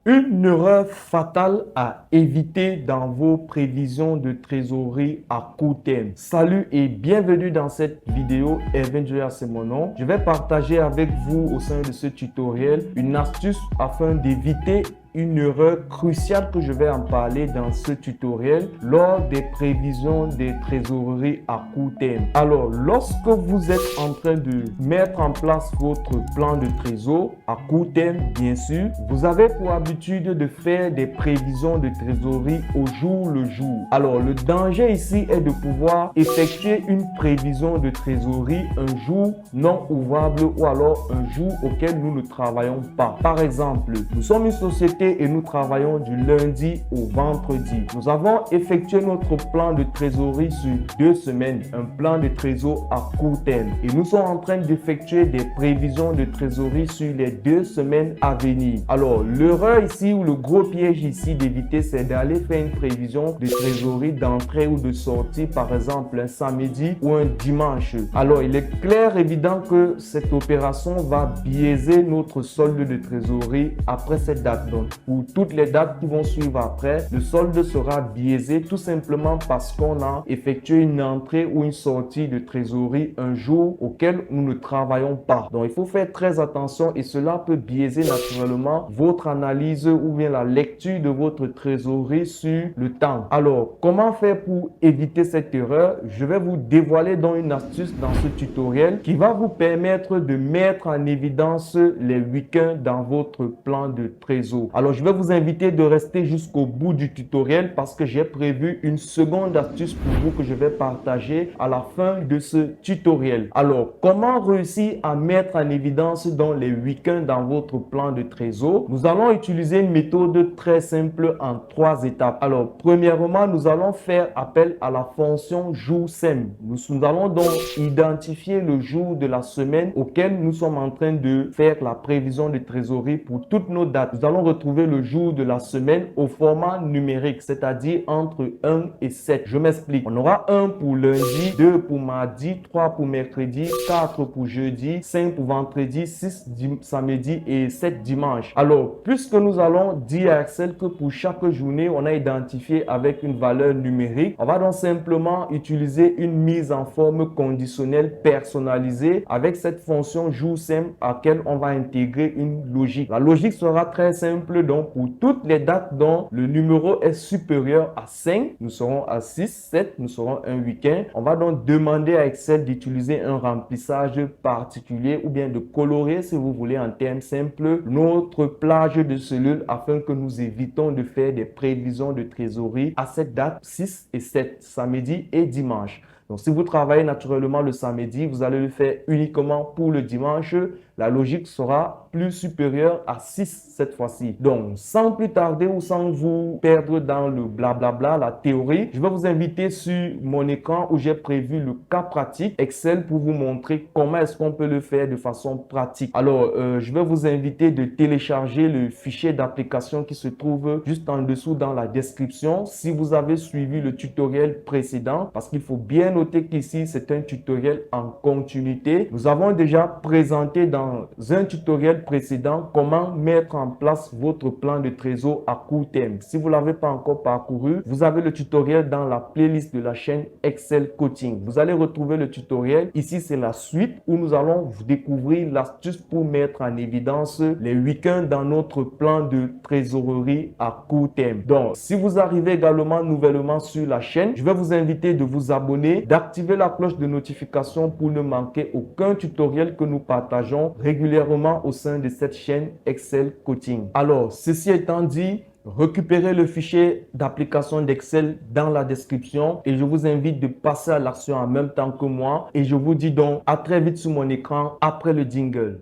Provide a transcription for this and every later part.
Une erreur fatale à éviter dans vos prévisions de trésorerie à court terme. Salut et bienvenue dans cette vidéo. Erwin Joya, c'est mon nom. Je vais partager avec vous au sein de ce tutoriel une astuce afin d'éviter une erreur cruciale que je vais en parler dans ce tutoriel lors des prévisions des trésoreries à court terme. Alors, lorsque vous êtes en train de mettre en place votre plan de trésor à court terme, bien sûr, vous avez pour habitude de faire des prévisions de trésorerie au jour le jour. Alors, le danger ici est de pouvoir effectuer une prévision de trésorerie un jour non ouvrable ou alors un jour auquel nous ne travaillons pas. Par exemple, nous sommes une société et nous travaillons du lundi au vendredi. Nous avons effectué notre plan de trésorerie sur 2 semaines, un plan de trésor à court terme. Et nous sommes en train d'effectuer des prévisions de trésorerie sur les 2 semaines à venir. Alors, l'erreur ici ou le gros piège ici d'éviter, c'est d'aller faire une prévision de trésorerie d'entrée ou de sortie, par exemple un samedi ou un dimanche. Alors, il est clair, évident que cette opération va biaiser notre solde de trésorerie après cette date. Donc, pour toutes les dates qui vont suivre après, le solde sera biaisé tout simplement parce qu'on a effectué une entrée ou une sortie de trésorerie un jour auquel nous ne travaillons pas. Donc, il faut faire très attention et cela peut biaiser naturellement votre analyse ou bien la lecture de votre trésorerie sur le temps. Alors, comment faire pour éviter cette erreur? Je vais vous dévoiler donc une astuce dans ce tutoriel qui va vous permettre de mettre en évidence les week-ends dans votre plan de trésor. Alors, je vais vous inviter de rester jusqu'au bout du tutoriel parce que j'ai prévu une seconde astuce pour vous que je vais partager à la fin de ce tutoriel. Alors, comment réussir à mettre en évidence dans les week-ends dans votre plan de trésor? Nous allons utiliser une méthode très simple en 3 étapes. Alors, premièrement, nous allons faire appel à la fonction jour SEM. Nous allons donc identifier le jour de la semaine auquel nous sommes en train de faire la prévision de trésorerie pour toutes nos dates. Nous allons retrouver le jour de la semaine au format numérique, c'est-à-dire entre 1 et 7. Je m'explique. On aura 1 pour lundi, 2 pour mardi, 3 pour mercredi, 4 pour jeudi, 5 pour vendredi, 6 samedi et 7 dimanche. Alors, puisque nous allons dire à Excel que pour chaque journée, on a identifié avec une valeur numérique, on va donc simplement utiliser une mise en forme conditionnelle personnalisée avec cette fonction jour SEM à laquelle on va intégrer une logique. La logique sera très simple, donc pour toutes les dates dont le numéro est supérieur à 5, nous serons à 6, 7, nous serons un week-end. On va donc demander à Excel d'utiliser un remplissage particulier ou bien de colorer, si vous voulez, en termes simples, notre plage de cellules afin que nous évitons de faire des prévisions de trésorerie à cette date 6 et 7, samedi et dimanche. Donc, si vous travaillez naturellement le samedi, vous allez le faire uniquement pour le dimanche. La logique sera plus supérieure à 6 cette fois-ci. Donc, sans plus tarder ou sans vous perdre dans le blablabla, la théorie, je vais vous inviter sur mon écran où j'ai prévu le cas pratique Excel pour vous montrer comment est-ce qu'on peut le faire de façon pratique. Alors, je vais vous inviter de télécharger le fichier d'application qui se trouve juste en dessous dans la description si vous avez suivi le tutoriel précédent, parce qu'il faut bien noter qu'ici, c'est un tutoriel en continuité. Nous avons déjà présenté dans un tutoriel précédent comment mettre en place votre plan de trésor à court terme. Si vous ne l'avez pas encore parcouru, vous avez le tutoriel dans la playlist de la chaîne Excel Coaching. Vous allez retrouver le tutoriel. Ici, c'est la suite où nous allons découvrir l'astuce pour mettre en évidence les week-ends dans notre plan de trésorerie à court terme. Donc, si vous arrivez également nouvellement sur la chaîne, je vais vous inviter de vous abonner, d'activer la cloche de notification pour ne manquer aucun tutoriel que nous partageons régulièrement au sein de cette chaîne Excel Coaching. Alors, ceci étant dit, récupérez le fichier d'application d'Excel dans la description et je vous invite de passer à l'action en même temps que moi et je vous dis donc à très vite sur mon écran après le jingle.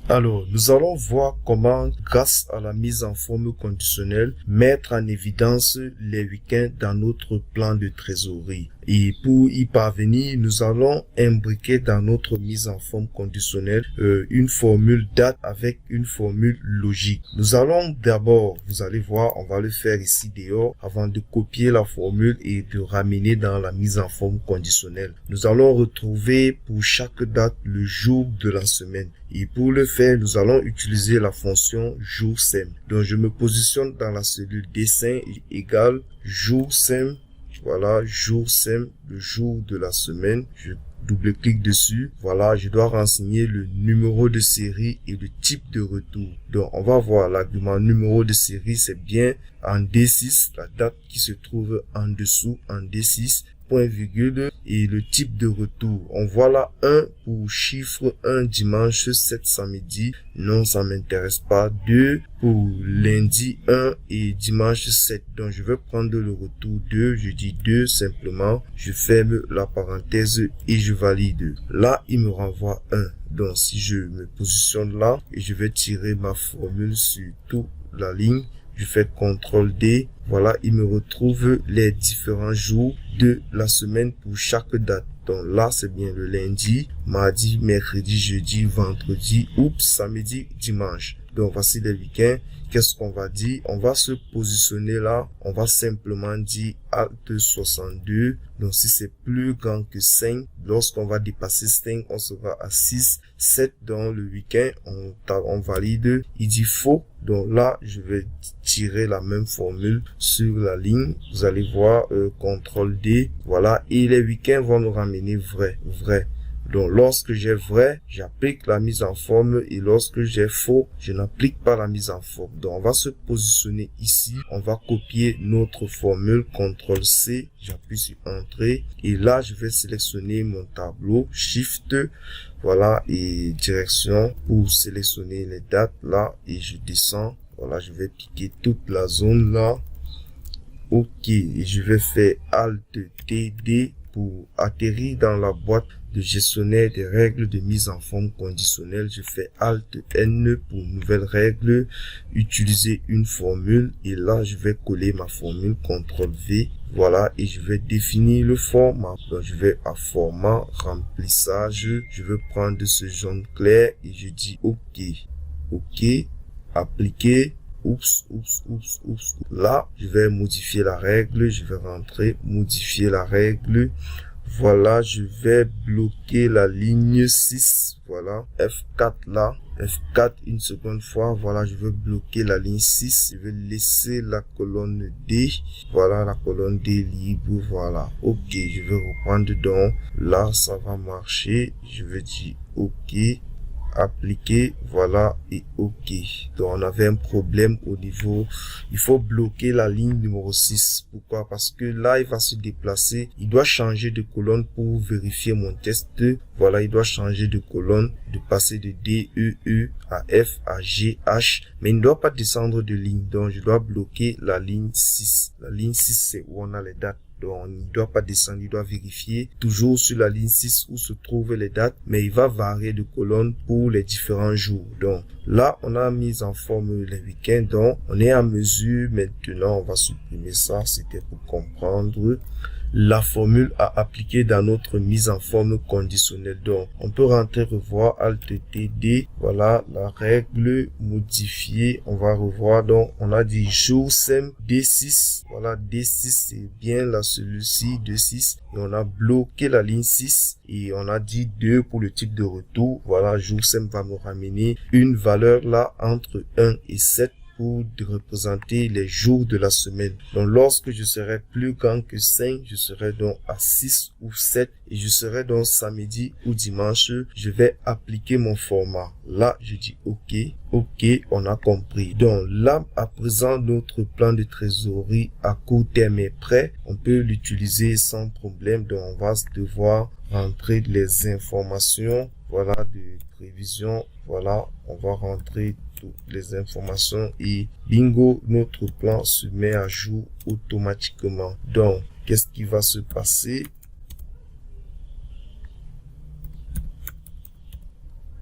Alors, nous allons voir comment, grâce à la mise en forme conditionnelle, mettre en évidence les week-ends dans notre plan de trésorerie. Et pour y parvenir, nous allons imbriquer dans notre mise en forme conditionnelle une formule date avec une formule logique. Nous allons d'abord, vous allez voir, on va le faire ici dehors avant de copier la formule et de ramener dans la mise en forme conditionnelle. Nous allons retrouver pour chaque date le jour de la semaine. Et pour le faire, nous allons utiliser la fonction jour sem. Donc je me positionne dans la cellule dessin égale jour sem. Voilà, jour sem, le jour de la semaine. Je double-clique dessus. Voilà, je dois renseigner le numéro de série et le type de retour. Donc, on va voir l'argument numéro de série, c'est bien en D6, la date qui se trouve en dessous, en D6, point virgule, et le type de retour. On voit là 1 pour chiffre 1 dimanche 7 samedi. Non, ça m'intéresse pas. 2 pour lundi 1 et dimanche 7. Donc, je vais prendre le retour 2. Je dis 2 simplement. Je ferme la parenthèse et je valide. Là, il me renvoie 1. Donc, si je me positionne là et je vais tirer ma formule sur toute la ligne, je fais CTRL D. Voilà, il me retrouve les différents jours de la semaine pour chaque date. Donc là, c'est bien le lundi, mardi, mercredi, jeudi, vendredi, samedi, dimanche. Donc voici les week-ends. Qu'est-ce qu'on va dire? On va se positionner là. On va simplement dire Alt 62. Donc si c'est plus grand que 5, lorsqu'on va dépasser 5, on sera à 6, 7 dans le week-end. On valide. Il dit faux. Donc là, je vais tirer la même formule sur la ligne. Vous allez voir, CTRL D. Voilà. Et les week-ends vont nous ramener vrai. Donc, lorsque j'ai vrai, j'applique la mise en forme et lorsque j'ai faux, je n'applique pas la mise en forme. Donc, on va se positionner ici. On va copier notre formule, CTRL C. J'appuie sur Entrée et là, je vais sélectionner mon tableau, Shift, voilà, et direction pour sélectionner les dates là et je descends. Voilà, je vais piquer toute la zone là. OK, et je vais faire Alt TD pour atterrir dans la boîte de gestionnaire des règles de mise en forme conditionnelle. Je fais Alt N pour nouvelle règle, utiliser une formule et là je vais coller ma formule, CTRL V. Voilà, et je vais définir le format. Donc je vais à format, remplissage, je vais prendre ce jaune clair et je dis OK. OK, appliquer. Oups. Là, je vais modifier la règle. Je vais rentrer, modifier la règle. Voilà, je vais bloquer la ligne 6. Voilà, F4 là. F4 une seconde fois. Voilà, je vais bloquer la ligne 6. Je vais laisser la colonne D. Voilà, la colonne D libre. Voilà, OK. Je vais reprendre donc. Là, ça va marcher. Je vais dire OK. Appliquer, voilà, et OK. Donc on avait un problème au niveau, il faut bloquer la ligne numéro 6. Pourquoi? Parce que là il va se déplacer, il doit changer de colonne pour vérifier mon test. Voilà, il doit changer de colonne, de passer de D, E à F à G, H, mais il ne doit pas descendre de ligne. Donc je dois bloquer la ligne 6. La ligne 6, c'est où on a les dates. Donc, il ne doit pas descendre, il doit vérifier toujours sur la ligne 6 où se trouvent les dates, mais il va varier de colonne pour les différents jours. Donc, là, on a mis en forme les week-ends. Donc, on est à mesure. Maintenant, on va supprimer ça. C'était pour comprendre la formule à appliquer dans notre mise en forme conditionnelle. Donc, on peut rentrer, revoir, Alt TD. Voilà, la règle modifiée. On va revoir. Donc, on a dit jour sem D6. Voilà, D6, c'est bien là, celui-ci, D6. Et on a bloqué la ligne 6. Et on a dit 2 pour le type de retour. Voilà, jour sem va me ramener une valeur là entre 1 et 7. Pour représenter les jours de la semaine. Donc, lorsque je serai plus grand que 5, je serai donc à 6 ou 7 et je serai donc samedi ou dimanche. Je vais appliquer mon format. Là, je dis OK. OK, on a compris. Donc, là, à présent, notre plan de trésorerie à court terme est prêt. On peut l'utiliser sans problème. Donc, on va devoir rentrer les informations. Voilà, de prévision. Voilà, on va rentrer toutes les informations et bingo, notre plan se met à jour automatiquement. Donc, qu'est-ce qui va se passer?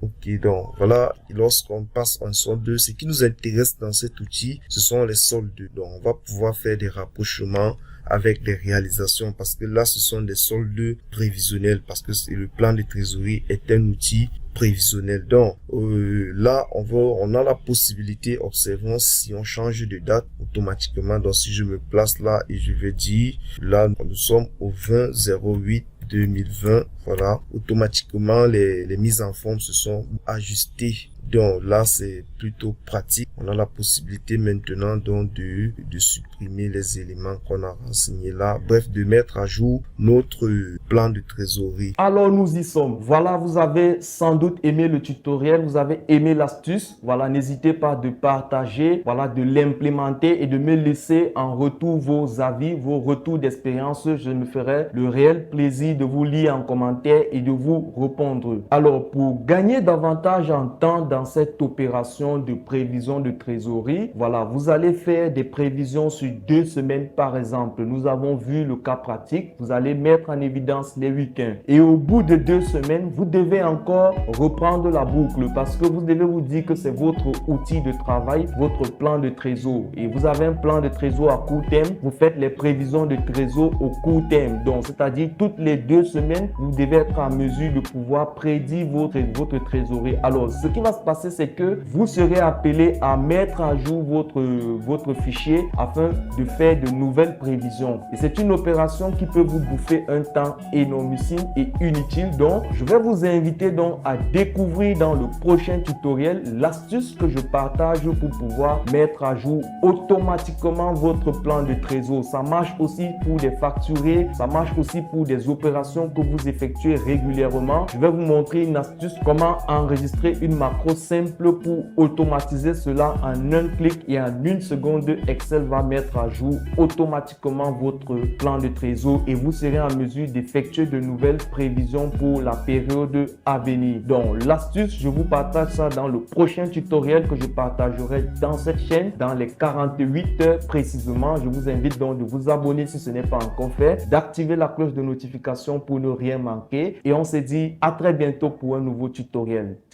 OK, donc voilà, lorsqu'on passe en solde, ce qui nous intéresse dans cet outil, ce sont les soldes. Donc, on va pouvoir faire des rapprochements avec les réalisations, parce que là, ce sont des soldes prévisionnels, parce que le plan de trésorerie est un outil prévisionnel. Donc là, on a la possibilité, observons si on change de date automatiquement. Donc si je me place là et je vais dire, là nous sommes au 20/08/2020, voilà, automatiquement les mises en forme se sont ajustées. Donc là, c'est plutôt pratique. On a la possibilité maintenant donc de supprimer les éléments qu'on a renseignés là. Bref, de mettre à jour notre plan de trésorerie. Alors, nous y sommes. Voilà, vous avez sans doute aimé le tutoriel, vous avez aimé l'astuce. Voilà, n'hésitez pas de partager, voilà, de l'implémenter et de me laisser en retour vos avis, vos retours d'expérience. Je me ferai le réel plaisir de vous lire en commentaire et de vous répondre. Alors, pour gagner davantage en temps dans cette opération de prévision de trésorerie, voilà, vous allez faire des prévisions sur 2 semaines par exemple. Nous avons vu le cas pratique. Vous allez mettre en évidence les week-ends. Et au bout de 2 semaines, vous devez encore reprendre la boucle parce que vous devez vous dire que c'est votre outil de travail, votre plan de trésor. Et vous avez un plan de trésor à court terme. Vous faites les prévisions de trésor au court terme. Donc, c'est-à-dire toutes les 2 semaines, vous devez être en mesure de pouvoir prédire votre trésorerie. Alors, ce qui va se passer, c'est que vous serez appelé à mettre à jour votre fichier afin de faire de nouvelles prévisions. Et c'est une opération qui peut vous bouffer un temps énormissime et inutile. Donc, je vais vous inviter donc à découvrir dans le prochain tutoriel l'astuce que je partage pour pouvoir mettre à jour automatiquement votre plan de trésor. Ça marche aussi pour des facturés, ça marche aussi pour des opérations que vous effectuez régulièrement. Je vais vous montrer une astuce, comment enregistrer une macro simple pour automatiser cela en un clic et en 1 seconde. Excel va mettre à jour automatiquement votre plan de trésor et vous serez en mesure d'effectuer de nouvelles prévisions pour la période à venir. Donc l'astuce, je vous partage ça dans le prochain tutoriel que je partagerai dans cette chaîne dans les 48 heures précisément. Je vous invite donc de vous abonner si ce n'est pas encore fait, d'activer la cloche de notification pour ne rien manquer et on se dit à très bientôt pour un nouveau tutoriel. Ciao.